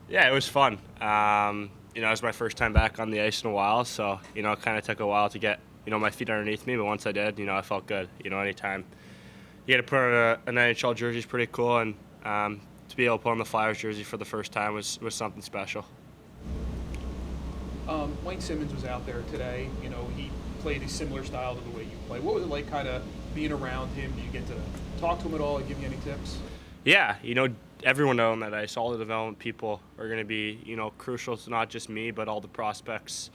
Yeah, it was fun. It was my first time back on the ice in a while, so it kind of took a while to get my feet underneath me. But once I did, I felt good. Anytime you get to put on an NHL jersey is pretty cool, and to be able to put on the Flyers jersey for the first time was something special. Wayne Simmons was out there today. He played a similar style to the way you play. What was it like, kind of being around him? Did you get to talk to him at all? Give you any tips? Yeah, everyone on that ice, all the development people are going to be, crucial to not just me, but all the prospects,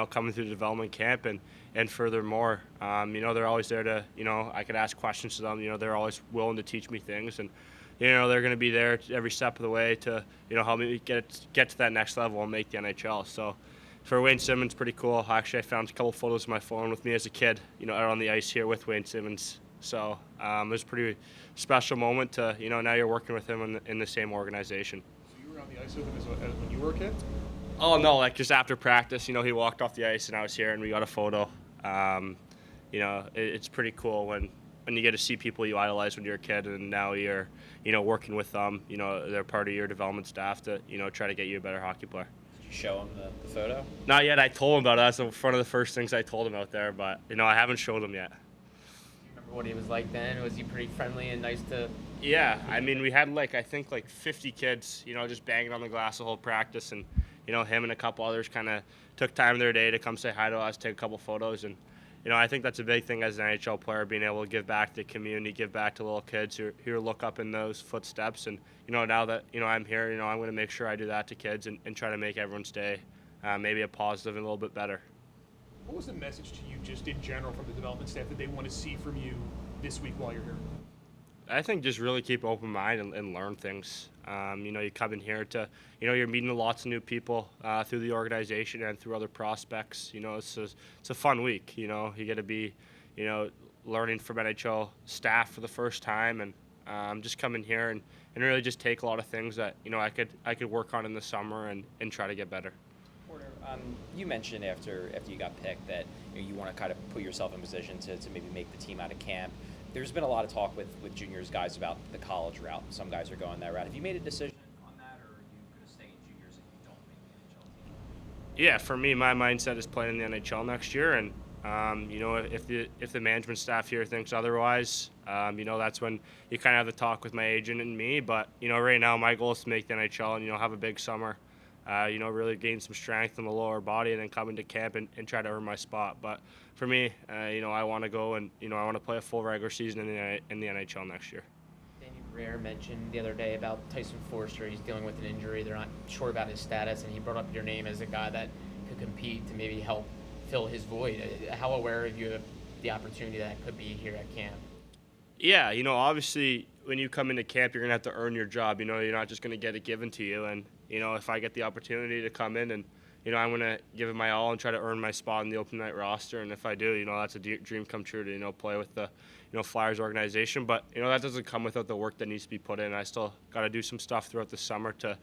coming through the development camp. And furthermore, they're always there to, I could ask questions to them. They're always willing to teach me things. And, they're going to be there every step of the way to, help me get to that next level and make the NHL. So for Wayne Simmons, pretty cool. Actually, I found a couple photos on my phone with me as a kid, out on the ice here with Wayne Simmons. So it was a pretty special moment to, now you're working with him in the same organization. So you were on the ice with him as when you were a kid? Oh, no, like just after practice, he walked off the ice and I was here and we got a photo. It's pretty cool when you get to see people you idolize when you're a kid and now you're, working with them, they're part of your development staff to, try to get you a better hockey player. Did you show him the photo? Not yet. I told him about it. That's one of the first things I told him out there, but, I haven't showed him yet. Remember what he was like then? Was he pretty friendly and nice to? Yeah, I mean, we had I think 50 kids, just banging on the glass the whole practice, and him and a couple others kind of took time of their day to come say hi to us, take a couple photos, and I think that's a big thing as an NHL player, being able to give back to the community, give back to little kids who look up in those footsteps, and now that I'm here, I'm going to make sure I do that to kids and try to make everyone's day maybe a positive and a little bit better. What was the message to you, just in general, from the development staff that they want to see from you this week while you're here? I think just really keep an open mind and learn things. You come in here to, you're meeting lots of new people through the organization and through other prospects. It's a fun week. You get to be, learning from NHL staff for the first time, and just come in here and really just take a lot of things that I could work on in the summer and try to get better. Porter, you mentioned after you got picked that you want to kind of put yourself in position to maybe make the team out of camp. There's been a lot of talk with juniors guys about the college route. Some guys are going that route. Have you made a decision on that, or are you going to stay in juniors if you don't make the NHL team? Yeah, for me, my mindset is playing in the NHL next year, and if the management staff here thinks otherwise, that's when you kind of have the talk with my agent and me. But right now, my goal is to make the NHL and have a big summer. Really gain some strength in the lower body and then come into camp and try to earn my spot. But for me, I want to go and, I want to play a full regular season in the NHL next year. Danny Briere mentioned the other day about Tyson Forster. He's dealing with an injury. They're not sure about his status, and he brought up your name as a guy that could compete to maybe help fill his void. How aware are you of the opportunity that could be here at camp? Yeah, obviously when you come into camp, you're going to have to earn your job. You're not just going to get it given to you. And, if I get the opportunity to come in and, I'm going to give it my all and try to earn my spot in the open night roster. And if I do, that's a dream come true to, play with the, Flyers organization. But, that doesn't come without the work that needs to be put in. I still got to do some stuff throughout the summer to,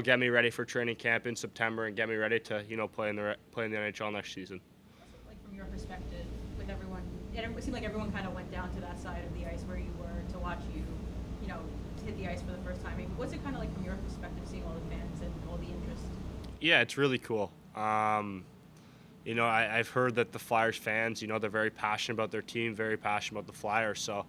get me ready for training camp in September and get me ready to, play in the NHL next season. Like from your perspective, with everyone, it seemed like everyone kind of went down to that side of the ice where you were to watch you, hit the ice for the first time. I mean, what's it kind of like from your perspective, seeing all the fans and all the interest? Yeah, it's really cool. I've heard that the Flyers fans, they're very passionate about their team, very passionate about the Flyers. So,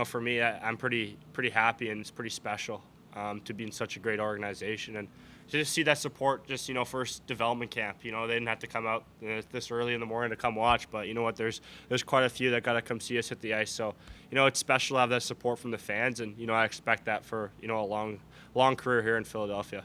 for me, I'm pretty happy, and it's pretty special to be in such a great organization. And to just see that support, just, first development camp, they didn't have to come out this early in the morning to come watch. But you know what, there's quite a few that got to come see us hit the ice. So, it's special to have that support from the fans. And, I expect that for, a long career here in Philadelphia.